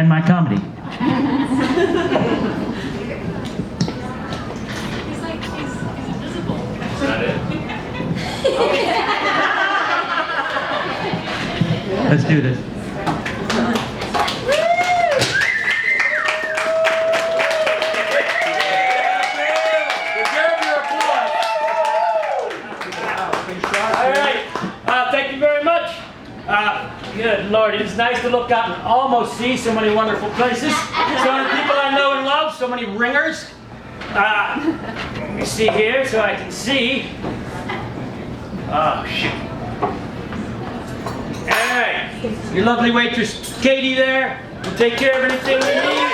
and my comedy. He's invisible. Is that it? Let's do this. Deserve your applause. All right. Thank you very much. Good Lord, it's nice to look out and almost see so many wonderful places. So many people I know and love, so many ringers. Let me see here so I can see. Oh, shit. All right. Your lovely waitress, Katie, there, will take care of anything we need.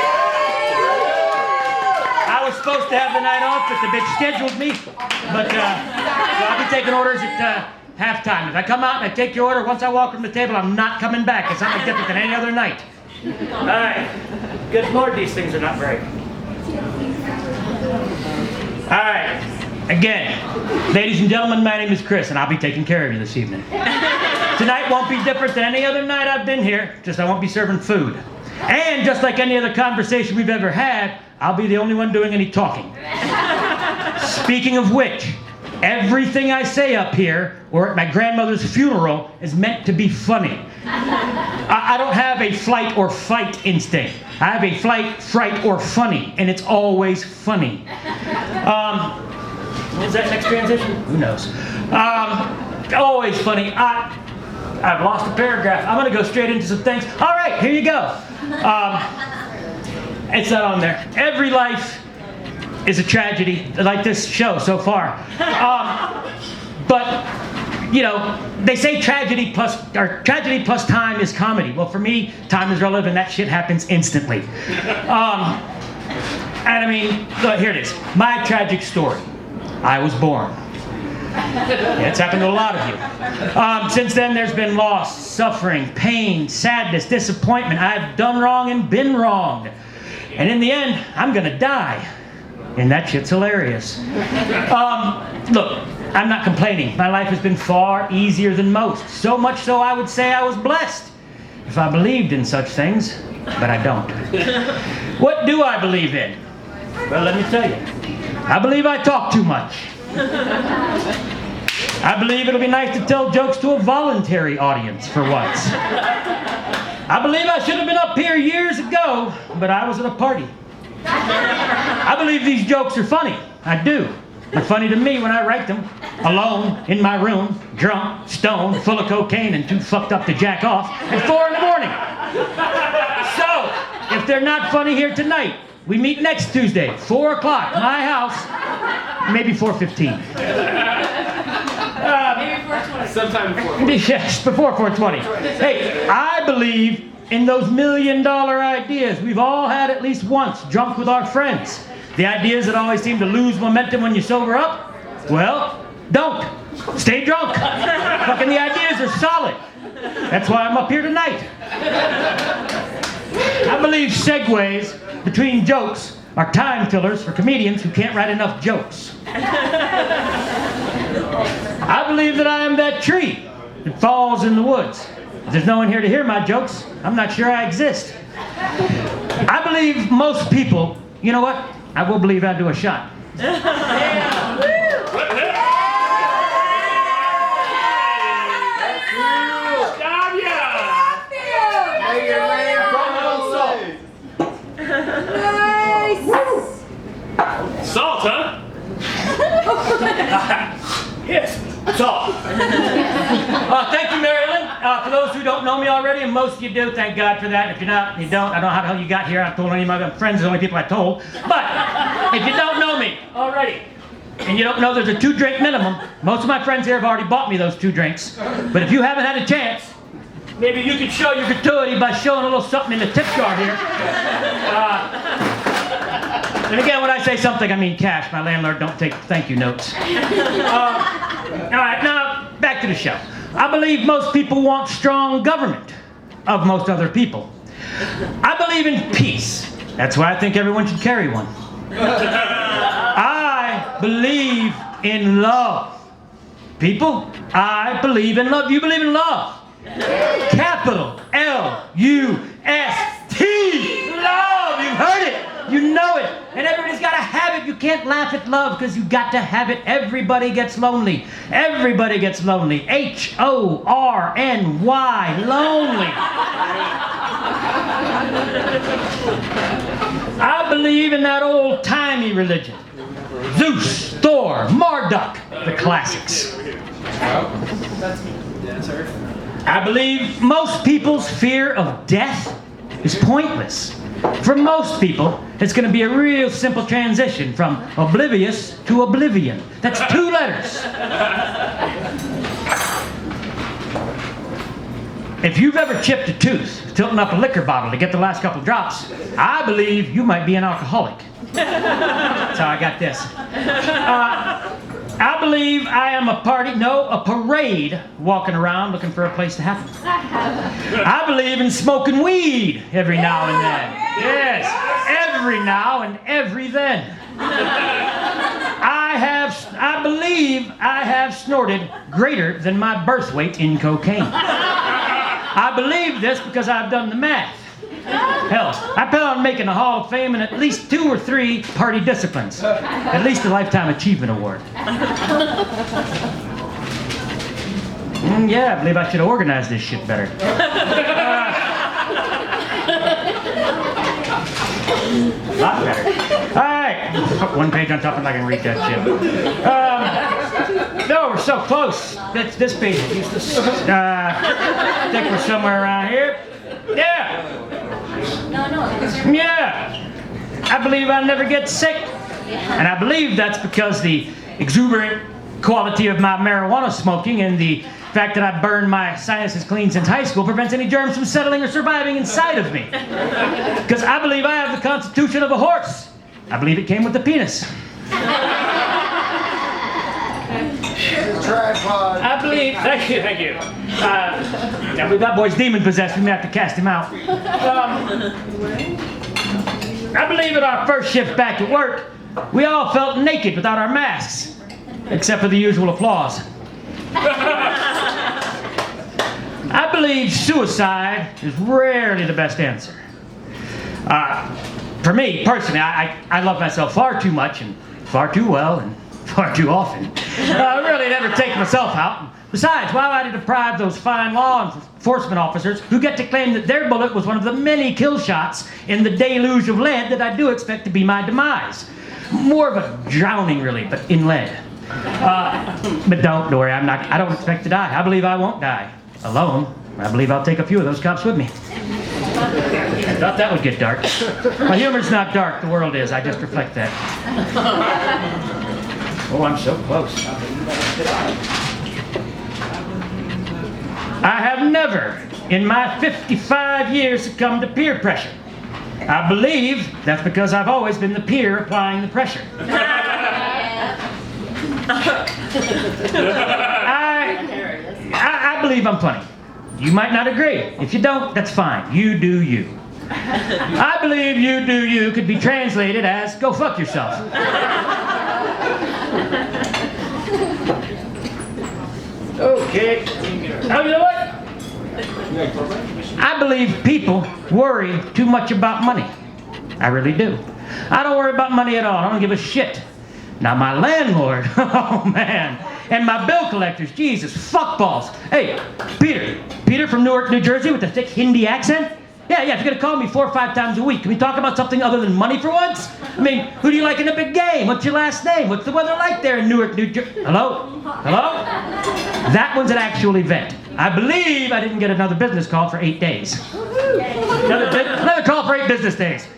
I was supposed to have the night off, but the bitch scheduled me. But so I'll be taking orders at halftime. If I come out and I take your order, once I walk from the table, I'm not coming back. It's something different than any other night. All right. Good Lord, these things are not right. All right. Again, ladies and gentlemen, my name is Chris, and I'll be taking care of you this evening. Tonight won't be different than any other night I've been here, just I won't be serving food. And just like any other conversation we've ever had, I'll be the only one doing any talking. Speaking of which, everything I say up here, or at my grandmother's funeral, is meant to be funny. I don't have a flight or fight instinct. I have a flight, fright, or funny, and it's always funny. Is that next transition? Who knows? Always funny. I've lost a paragraph. I'm going to go straight into some things. All right, here you go. It's not on there. Every life is a tragedy, like this show so far. But, you know, they say tragedy plus time is comedy. Well, for me, time is relative, and that shit happens instantly. And I mean, look, here it is. My tragic story. I was born. Yeah, it's happened to a lot of you. Since then, there's been loss, suffering, pain, sadness, disappointment. I've done wrong and been wronged. And in the end, I'm gonna die. And that shit's hilarious. Look, I'm not complaining. My life has been far easier than most. So much so I would say I was blessed if I believed in such things, but I don't. What do I believe in? Well, let me tell you. I believe I talk too much. I believe it'll be nice to tell jokes to a voluntary audience for once. I believe I should have been up here years ago, but I was at a party. I believe these jokes are funny. I do. They're funny to me when I write them, alone, in my room, drunk, stoned, full of cocaine, and too fucked up to jack off at 4 in the morning. So, if they're not funny here tonight, we meet next Tuesday, 4 o'clock, my house, maybe 4:15. Maybe 4:20. Sometime before. Yes, before 4:20. Hey, I believe in those $1 million ideas we've all had at least once, drunk with our friends. The ideas that always seem to lose momentum when you sober up? Well, don't. Stay drunk. Fucking the ideas are solid. That's why I'm up here tonight. I believe segues between jokes are time fillers for comedians who can't write enough jokes. I believe that I am that tree that falls in the woods. If there's no one here to hear my jokes, I'm not sure I exist. I believe most people, you know what? I will believe I'll do a shot. Salt, huh? Yes, salt. Thank you, Marilyn. For those who don't know me already, and most of you do, thank God for that. If you're not, you don't. I don't know how the hell you got here. I've told any of my friends, the only people I told. But if you don't know me already, and you don't know there's a 2-drink minimum, most of my friends here have already bought me those 2 drinks. But if you haven't had a chance, maybe you could show your gratuity by showing a little something in the tip jar here. And again, when I say something, I mean cash. My landlord don't take thank you notes. All right, now back to the show. I believe most people want strong government of most other people. I believe in peace. That's why I think everyone should carry one. I believe in love. People, I believe in love. You believe in love? Capital L-U-S-T. can't laugh at love because you got to have it. Everybody gets lonely. Everybody gets lonely. Horny. Lonely. I believe in that old-timey religion. Zeus, Thor, Marduk, the classics. I believe most people's fear of death is pointless. For most people, it's going to be a real simple transition from oblivious to oblivion. That's 2 letters. If you've ever chipped a tooth, tilting up a liquor bottle to get the last couple drops, I believe you might be an alcoholic. That's how I got this. I believe I am a parade walking around looking for a place to happen. I believe in smoking weed every now and then. Yes, every now and every then. I believe I have snorted greater than my birth weight in cocaine. I believe this because I've done the math. Hell, I plan on making a Hall of Fame in at least 2 or 3 party disciplines. At least a Lifetime Achievement Award. Yeah, I believe I should have organized this shit better. A lot better. Alright. 1 page on top and I can read that shit. No, we're so close. That's this page. I think we're somewhere around here. Yeah. Yeah. I believe I'll never get sick. And I believe that's because the exuberant quality of my marijuana smoking and the fact that I've burned my sinuses clean since high school prevents any germs from settling or surviving inside of me. Because I believe I have the constitution of a horse. I believe it came with the penis. Tripod. I believe, thank you. I believe that boy's demon possessed. We may have to cast him out. I believe at our first shift back at work, we all felt naked without our masks, except for the usual applause. I believe suicide is rarely the best answer. For me, personally, I love myself far too much and far too well and far too often. I really never take myself out. Besides, why would I deprive those fine law enforcement officers who get to claim that their bullet was one of the many kill shots in the deluge of lead that I do expect to be my demise? More of a drowning, really, but in lead. But don't worry, I don't expect to die. I believe I won't die. Alone. I believe I'll take a few of those cops with me. I thought that would get dark. My humor's not dark, the world is. I just reflect that. Oh, I'm so close. I have never, in my 55 years, succumbed to peer pressure. I believe that's because I've always been the peer applying the pressure. I believe I'm funny. You might not agree. If you don't, that's fine. You do you. I believe you do you could be translated as go fuck yourself. Okay. Oh, you know what? I believe people worry too much about money. I really do. I don't worry about money at all. I don't give a shit. Now my landlord, oh man, and my bill collectors, Jesus, fuckballs. Hey, Peter from Newark, New Jersey with a thick Hindi accent? Yeah, if you're gonna call me 4 or 5 times a week, can we talk about something other than money for once? I mean, who do you like in a big game? What's your last name? What's the weather like there in Newark, New Jersey? Hello? That one's an actual event. I believe I didn't get another business call for 8 days. Another call for 8 business days.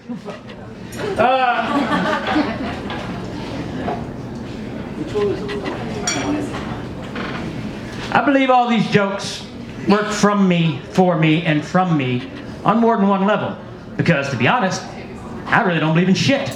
I believe all these jokes work from me, for me, and from me on more than one level. Because, to be honest, I really don't believe in shit.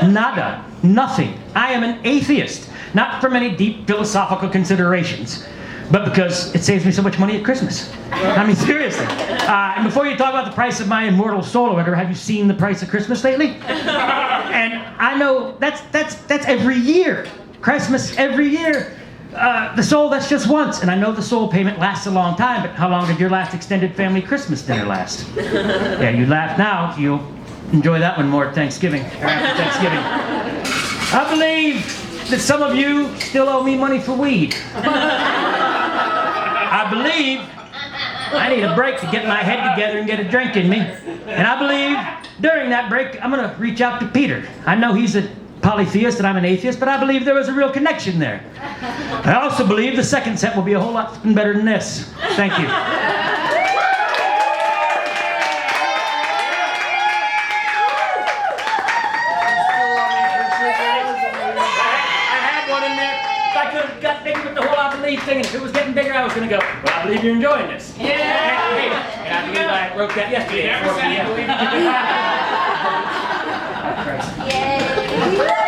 Nada. Nothing. I am an atheist. Not from any deep philosophical considerations, but because it saves me so much money at Christmas. I mean, seriously. And before you talk about the price of my immortal soul or whatever, have you seen the price of Christmas lately? And I know that's every year. Christmas every year. The soul, that's just once. And I know the soul payment lasts a long time, but how long did your last extended family Christmas dinner last? Yeah, you laugh now. You'll enjoy that one more at Thanksgiving. Or after Thanksgiving. I believe that some of you still owe me money for weed. I believe I need a break to get my head together and get a drink in me. And I believe during that break, I'm going to reach out to Peter. I know he's a polytheist and I'm an atheist, but I believe there was a real connection there. I also believe the second set will be a whole lot better than this. Thank you. Got bigger with the whole I believe thing, and if it was getting bigger, I was going to go, well, I believe you're enjoying this. Yeah. Hey, and I believe I wrote that yesterday at 4 p.m. Yay.